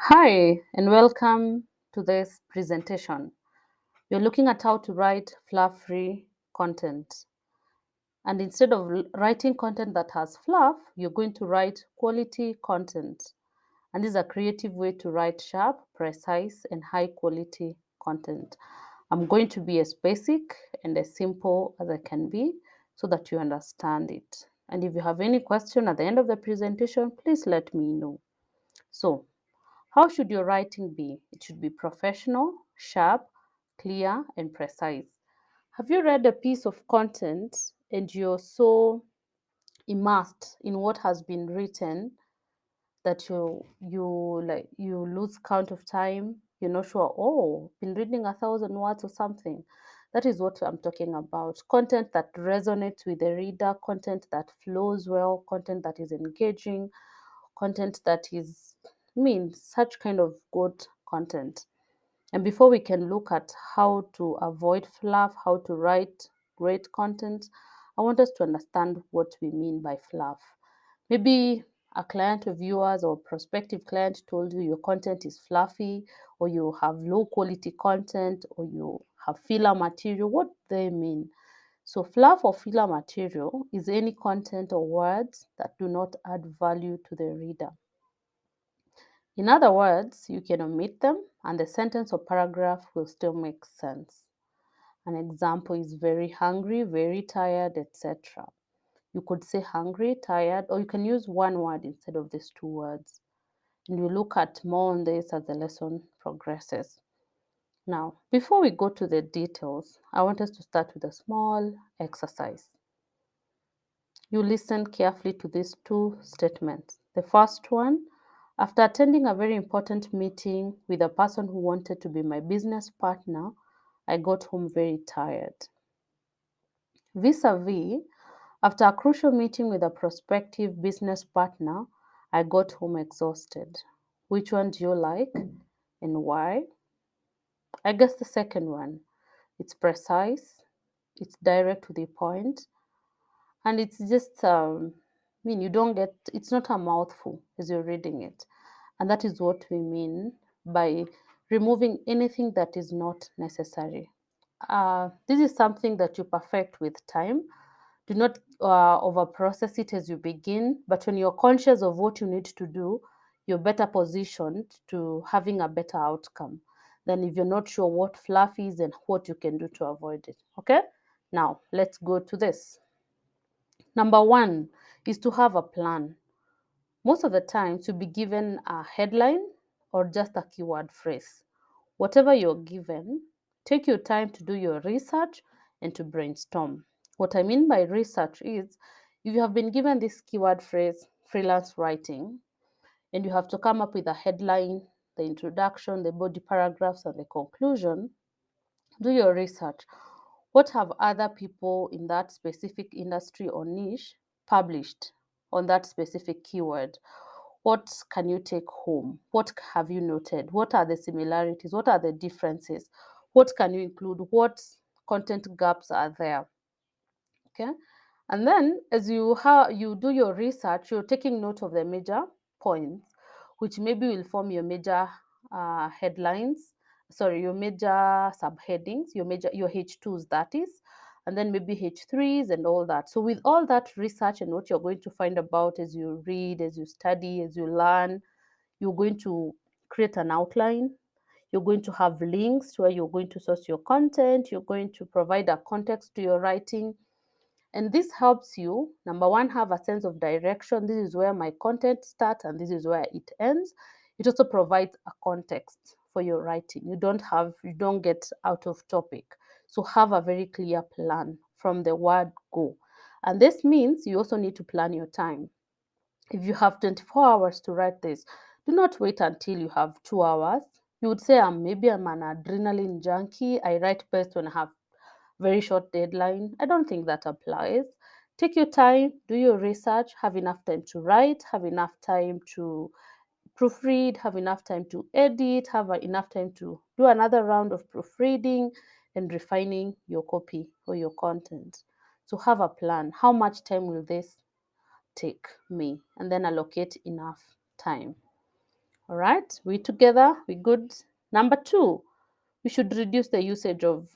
Hi, and welcome to this presentation. You're looking at how to write fluff-free content. And instead of writing content that has fluff, you're going to write quality content. And this is a creative way to write sharp, precise, and high quality content. I'm going to be as basic and as simple as I can be so that you understand it. And if you have any question at the end of the presentation, please let me know. So, how should your writing be? It should be professional, sharp, clear, and precise. Have you read a piece of content and you're so immersed in what has been written that you lose count of time? You're not sure, oh, been reading 1,000 words or something. That is what I'm talking about. Content that resonates with the reader, content that flows well, content that is engaging, content that is such kind of good content. And before we can look at how to avoid fluff, how to write great content, I want us to understand what we mean by fluff. Maybe a client of yours or prospective client told you your content is fluffy, or you have low quality content, or you have filler material. What they mean? So fluff or filler material is any content or words that do not add value to the reader. In other words, you can omit them and the sentence or paragraph will still make sense. An example is very hungry, very tired, etc. You could say hungry, tired, or you can use one word instead of these two words. And we'll look at more on this as the lesson progresses. Now, before we go to the details, I want us to start with a small exercise. You listen carefully to these two statements. The first one, after attending a very important meeting with a person who wanted to be my business partner, I got home very tired. Vis-a-vis, after a crucial meeting with a prospective business partner, I got home exhausted. Which one do you like and why? I guess the second one. It's precise, it's direct to the point, and it's just you don't get, it's not a mouthful as you're reading it. And that is what we mean by removing anything that is not necessary. This is something that you perfect with time. Do not over process it as you begin, but when you're conscious of what you need to do, you're better positioned to having a better outcome than if you're not sure what fluff is and what you can do to avoid it. Okay, now let's go to this. Number one is to have a plan. Most of the time, to be given a headline or just a keyword phrase. Whatever you're given, take your time to do your research and to brainstorm. What I mean by research is if you have been given this keyword phrase, freelance writing, and you have to come up with a headline, the introduction, the body paragraphs, and the conclusion, do your research. What have other people in that specific industry or niche published on that specific keyword? What can you take home? What have you noted? What are the similarities? What are the differences? What can you include? What content gaps are there? Okay. And then as you do your research, you're taking note of the major points, which maybe will form your major headlines, sorry, your major subheadings, your H2s that is, and then maybe H3s and all that. So with all that research and what you're going to find about as you read, as you study, as you learn, you're going to create an outline. You're going to have links to where you're going to source your content. You're going to provide a context to your writing. And this helps you, number one, have a sense of direction. This is where my content starts and this is where it ends. It also provides a context for your writing. You don't get out of topic. So have a very clear plan from the word go. And this means you also need to plan your time. If you have 24 hours to write this, do not wait until you have 2 hours. You would say, maybe I'm an adrenaline junkie. I write best when I have very short deadline. I don't think that applies. Take your time, do your research, have enough time to write, have enough time to proofread, have enough time to edit, have enough time to do another round of proofreading and refining your copy or your content. So have a plan. How much time will this take me? And then allocate enough time. All right, we together, we good. Number 2, we should reduce the usage of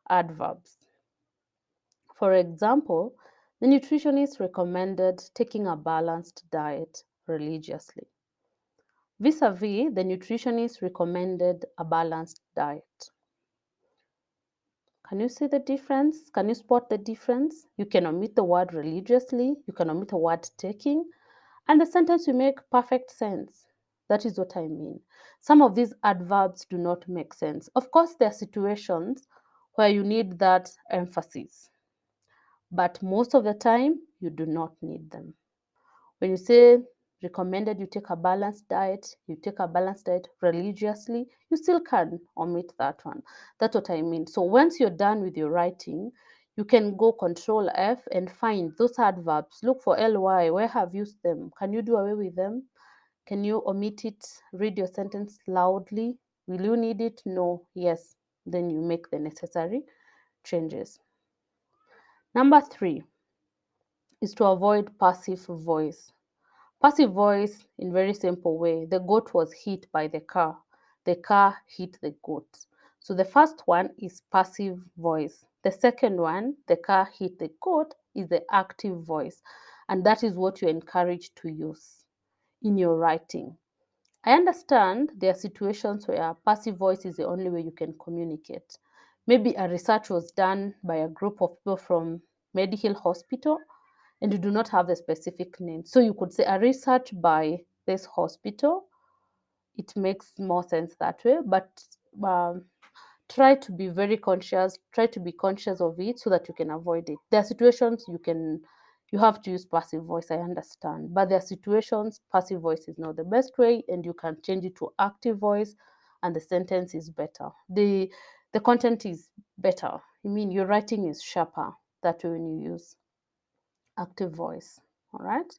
adverbs. For example, the nutritionist recommended taking a balanced diet religiously. Vis-a-vis, the nutritionist recommended a balanced diet. Can you see the difference? Can you spot the difference? You can omit the word religiously, you can omit the word taking, and the sentence will make perfect sense. That is what I mean. Some of these adverbs do not make sense. Of course, there are situations where you need that emphasis, but most of the time, you do not need them. When you say recommended you take a balanced diet, you take a balanced diet religiously, you still can omit that one. That's what I mean. So once you're done with your writing, you can go Control F and find those adverbs. Look for ly. Where have you used them? Can you do away with them? Can you omit it? Read your sentence loudly. Will you need it? No. Yes. Then you make the necessary changes. Number 3 is to avoid passive voice. Passive voice, in very simple way, the goat was hit by the car. The car hit the goat. So the first one is passive voice. The second one, the car hit the goat, is the active voice. And that is what you're encouraged to use in your writing. I understand there are situations where passive voice is the only way you can communicate. Maybe a research was done by a group of people from Medihill Hospital and you do not have the specific name. So you could say a research by this hospital. It makes more sense that way, but um, try to be very conscious, try to be conscious of it so that you can avoid it. There are situations you have to use passive voice, I understand, but there are situations passive voice is not the best way and you can change it to active voice and the sentence is better. The content is better. I mean your writing is sharper that way when you use active voice. All right.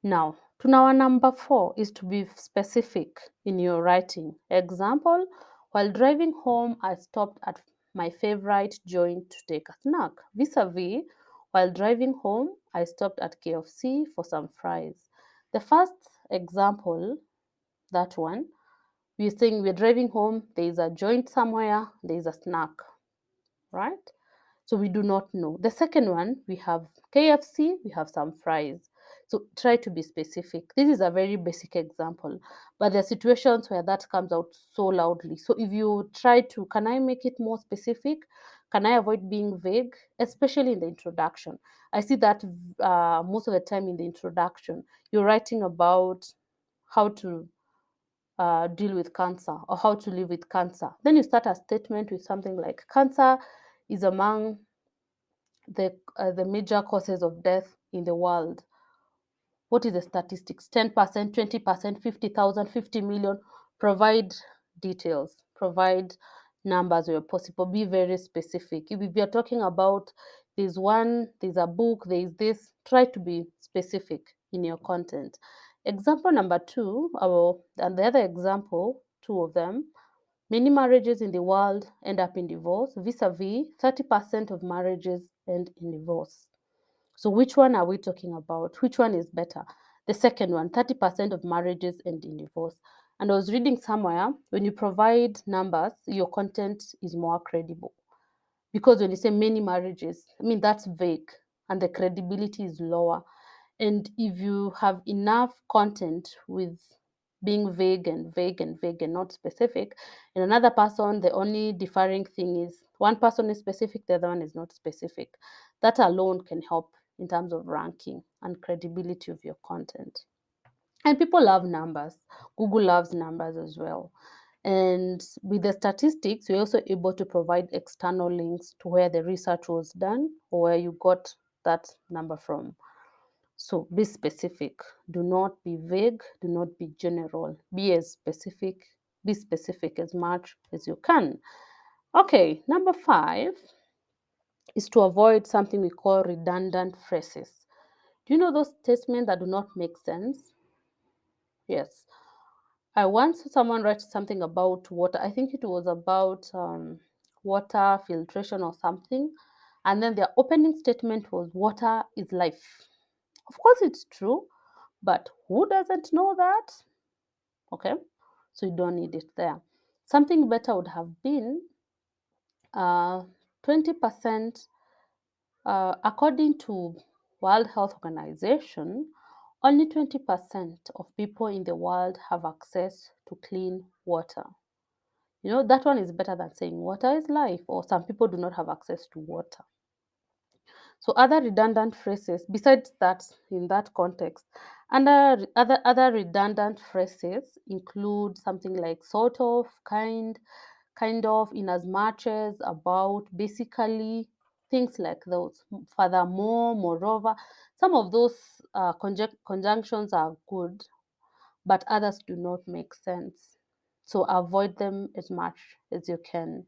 Now, to our number 4 is to be specific in your writing. Example, while driving home, I stopped at my favorite joint to take a snack. Vis-a-vis, while driving home, I stopped at KFC for some fries. The first example, that one, we're saying we're driving home, there is a joint somewhere, there is a snack, right? So we do not know. The second one, we have KFC, we have some fries. So try to be specific. This is a very basic example, but there are situations where that comes out so loudly. So if you try to, can I make it more specific? Can I avoid being vague, especially in the introduction? I see that most of the time in the introduction, you're writing about how to deal with cancer or how to live with cancer. Then you start a statement with something like cancer is among the major causes of death in the world. What is the statistics? 10%, 20%, 50,000, 50 million. Provide details, provide numbers where possible. Be very specific. If you're talking about there's a book, there's this, try to be specific in your content. Example number 2, and the other example, 2 of them, many marriages in the world end up in divorce, vis-a-vis 30% of marriages end in divorce. So which one are we talking about? Which one is better? The second one, 30% of marriages end in divorce. And I was reading somewhere, when you provide numbers, your content is more credible. Because when you say many marriages, I mean, that's vague and the credibility is lower. And if you have enough content with being vague and vague and vague and not specific, and another person, the only differing thing is one person is specific, the other one is not specific. That alone can help in terms of ranking and credibility of your content. And people love numbers. Google loves numbers as well. And with the statistics, you're also able to provide external links to where the research was done or where you got that number from. So be specific. Do not be vague. Do not be general. Be specific as much as you can. Okay, number 5 is to avoid something we call redundant phrases. Do you know those statements that do not make sense? Yes. I once saw someone write something about water. I think it was about water filtration or something. And then their opening statement was water is life. Of course, it's true, but who doesn't know that? Okay, so you don't need it there. Something better would have been 20%, according to World Health Organization, only 20% of people in the world have access to clean water. You know, that one is better than saying water is life, or some people do not have access to water. So other redundant phrases besides that, in that context, and other redundant phrases include something like sort of, kind of, in as much as, about, basically, things like those. Furthermore, moreover, some of those conjunctions are good, but others do not make sense. So avoid them as much as you can.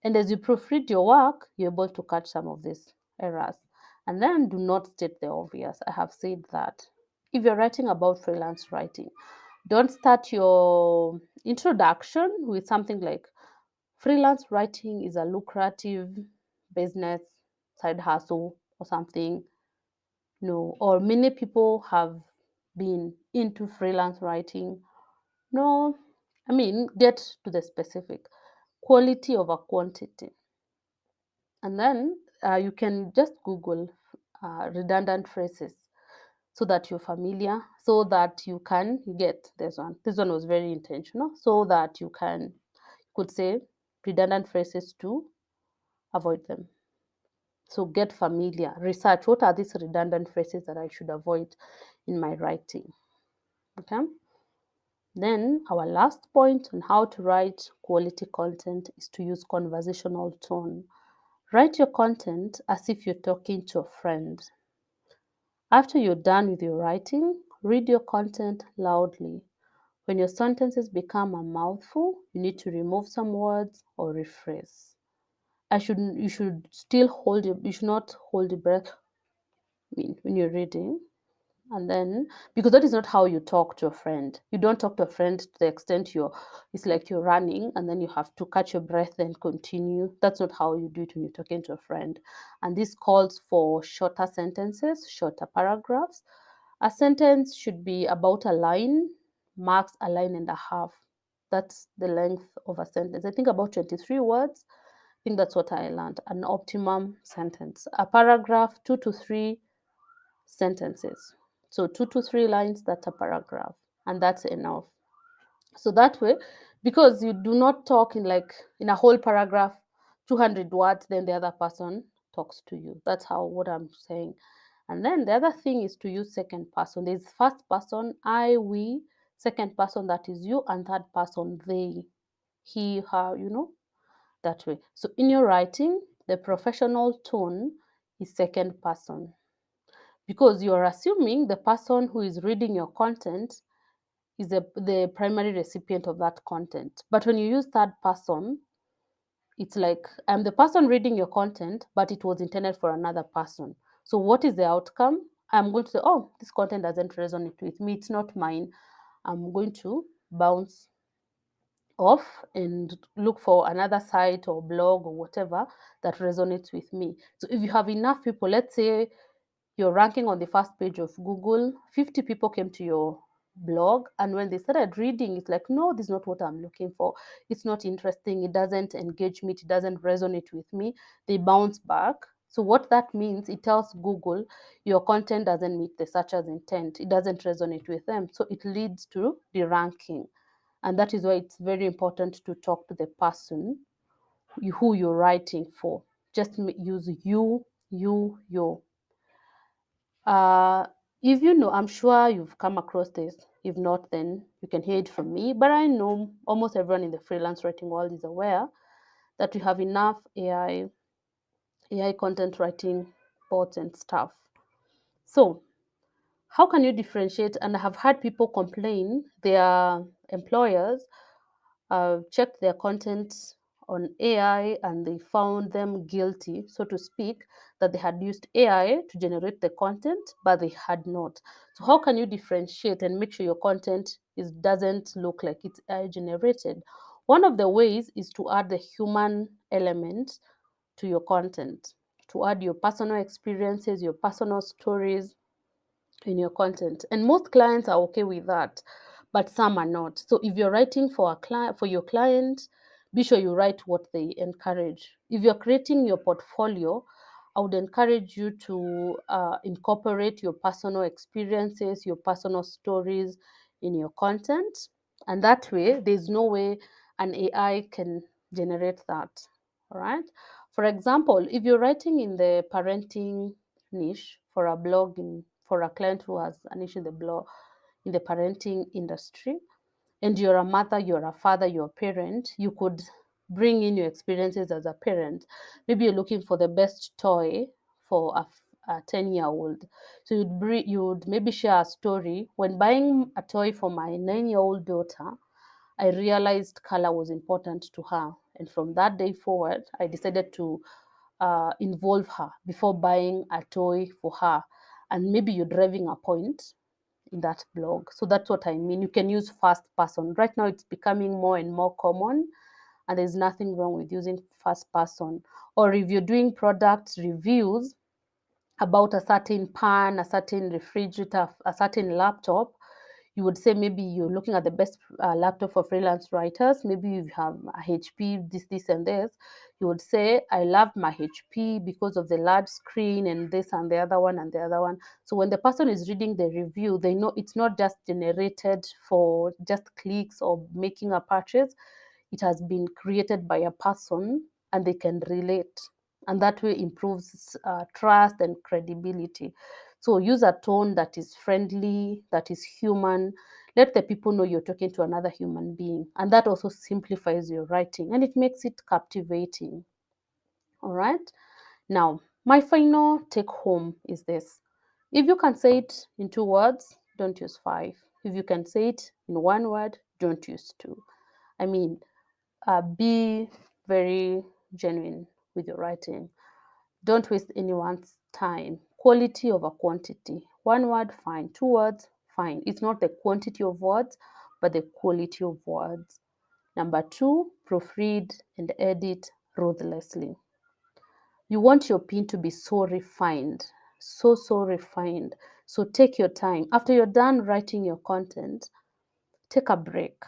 And as you proofread your work, you're able to catch some of these errors. And then do not state the obvious. I have said that. If you're writing about freelance writing, don't start your introduction with something like freelance writing is a lucrative business, side hustle, or something. No, or many people have been into freelance writing. No, I mean, get to the specific quality over quantity. And then you can just Google redundant phrases so that you're familiar, so that you can get this one. This one was very intentional, so that you could say redundant phrases to avoid them. So get familiar, research what are these redundant phrases that I should avoid in my writing. Okay. Then our last point on how to write quality content is to use conversational tone. Write your content as if you're talking to a friend. After you're done with your writing, read your content loudly. When your sentences become a mouthful, you need to remove some words or rephrase. You should still you should not hold your breath, when you're reading. And then, because that is not how you talk to a friend. You don't talk to a friend to the extent it's like you're running and then you have to catch your breath and continue. That's not how you do it when you're talking to a friend. And this calls for shorter sentences, shorter paragraphs. A sentence should be about a line, max a line and a half. That's the length of a sentence. I think about 23 words. I think that's what I learned. An optimum sentence. A paragraph, 2 to 3 sentences. So 2 to 3 lines, that's a paragraph, and that's enough. So that way, because you do not talk in a whole paragraph, 200 words, then the other person talks to you. That's how what I'm saying. And then the other thing is to use second person. There's first person, I, we, second person, that is you, and third person, they, he, her, that way. So in your writing, the professional tone is second person, because you are assuming the person who is reading your content is the primary recipient of that content. But when you use third person, it's like I'm the person reading your content, but it was intended for another person. So what is the outcome? I'm going to say, oh, this content doesn't resonate with me. It's not mine. I'm going to bounce off and look for another site or blog or whatever that resonates with me. So if you have enough people, let's say you're ranking on the first page of Google, 50 people came to your blog, and when they started reading, it's like, no, this is not what I'm looking for. It's not interesting. It doesn't engage me. It doesn't resonate with me. They bounce back. So what that means, it tells Google your content doesn't meet the searcher's intent. It doesn't resonate with them. So it leads to the ranking. And that is why it's very important to talk to the person who you're writing for. Just use you. Uh, if you know, I'm sure you've come across this. If not, then you can hear it from me. But I know almost everyone in the freelance writing world is aware that we have enough AI content writing bots and stuff. So, how can you differentiate? And I have had people complain their employers checked their content on AI and they found them guilty, so to speak, that they had used AI to generate the content, but they had not. So how can you differentiate and make sure your content doesn't look like it's AI generated? One of the ways is to add the human element to your content, to add your personal experiences, your personal stories in your content. And most clients are okay with that. but some are not. So if you're writing for a client, for your client, be sure you write what they encourage. If you're creating your portfolio, I would encourage you to incorporate your personal experiences, your personal stories in your content, and that way there's no way an AI can generate that. All right. For example, if you're writing in the parenting niche for a blog, for a client who has a niche in the blog in the parenting industry, and you're a mother, you're a father, you're a parent, you could bring in your experiences as a parent. Maybe you're looking for the best toy for a 10-year-old. So you'd maybe share a story. When buying a toy for my 9-year-old daughter, I realized color was important to her. And from that day forward, I decided to involve her before buying a toy for her. And maybe you're driving a point in that blog. So that's what I mean. You can use first person. Right now, it's becoming more and more common, and there's nothing wrong with using first person. Or if you're doing product reviews about a certain pan, a certain refrigerator, a certain laptop, you would say maybe you're looking at the best laptop for freelance writers. Maybe you have a HP, this, and this. You would say, I love my HP because of the large screen and this and the other one and the other one. So when the person is reading the review, they know it's not just generated for just clicks or making a purchase. It has been created by a person and they can relate. And that way improves trust and credibility. So use a tone that is friendly, that is human. Let the people know you're talking to another human being. And that also simplifies your writing and it makes it captivating. All right. Now, my final take home is this. If you can say it in 2 words, don't use five. If you can say it in 1 word, don't use two. I mean, be very genuine with your writing. Don't waste anyone's time. Quality over quantity. 1 word, fine. 2 words, fine. It's not the quantity of words, but the quality of words. Number two, proofread and edit ruthlessly. You want your pin to be so refined, so refined. So take your time. After you're done writing your content, take a break.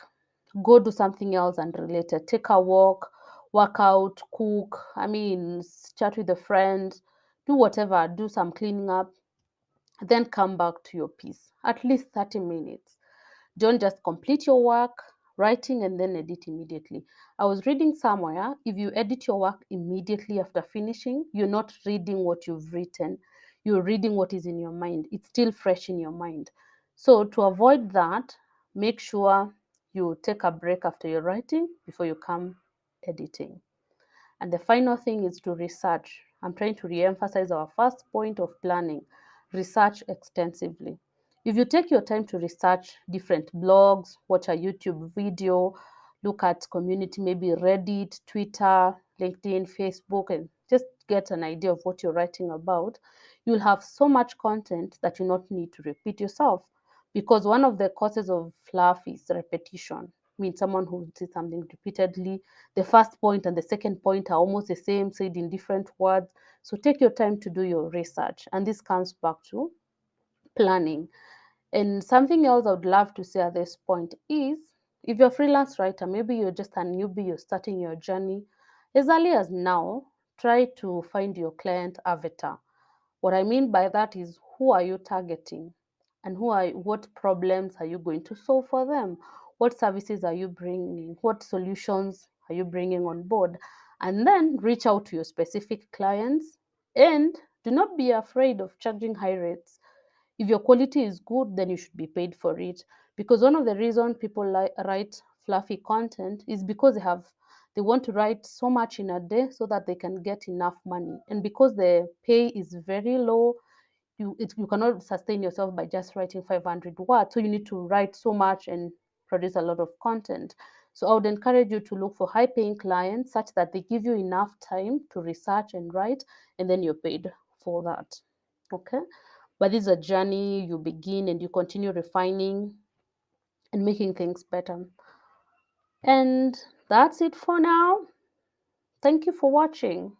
Go do something else unrelated. Take a walk, work out, cook. I mean, chat with a friend, do whatever, do some cleaning up, then come back to your piece. At least 30 minutes. Don't just complete your work, writing, and then edit immediately. I was reading somewhere, if you edit your work immediately after finishing, you're not reading what you've written. You're reading what is in your mind. It's still fresh in your mind. So, to avoid that, make sure you take a break after your writing before you come editing. And the final thing is to research. I'm trying to re-emphasize our first point of planning. Research extensively. If you take your time to research different blogs, watch a YouTube video, look at community, maybe Reddit, Twitter, LinkedIn, Facebook, and just get an idea of what you're writing about, you'll have so much content that you not need to repeat yourself. Because one of the causes of fluff is repetition. I mean, someone who says something repeatedly, the first point and the second point are almost the same, said in different words. So take your time to do your research. And this comes back to planning. And something else I would love to say at this point is if you're a freelance writer, maybe you're just a newbie, you're starting your journey, as early as now, try to find your client avatar. What I mean by that is who are you targeting and what problems are you going to solve for them? What services are you bringing? What solutions are you bringing on board? And then reach out to your specific clients and do not be afraid of charging high rates. If your quality is good, then you should be paid for it. Because one of the reasons people write fluffy content is because they want to write so much in a day so that they can get enough money. And because the pay is very low, you cannot sustain yourself by just writing 500 words. So you need to write so much and produce a lot of content. So I would encourage you to look for high paying clients such that they give you enough time to research and write, and then you're paid for that. Okay. But this is a journey you begin and you continue refining and making things better. And that's it for now. Thank you for watching.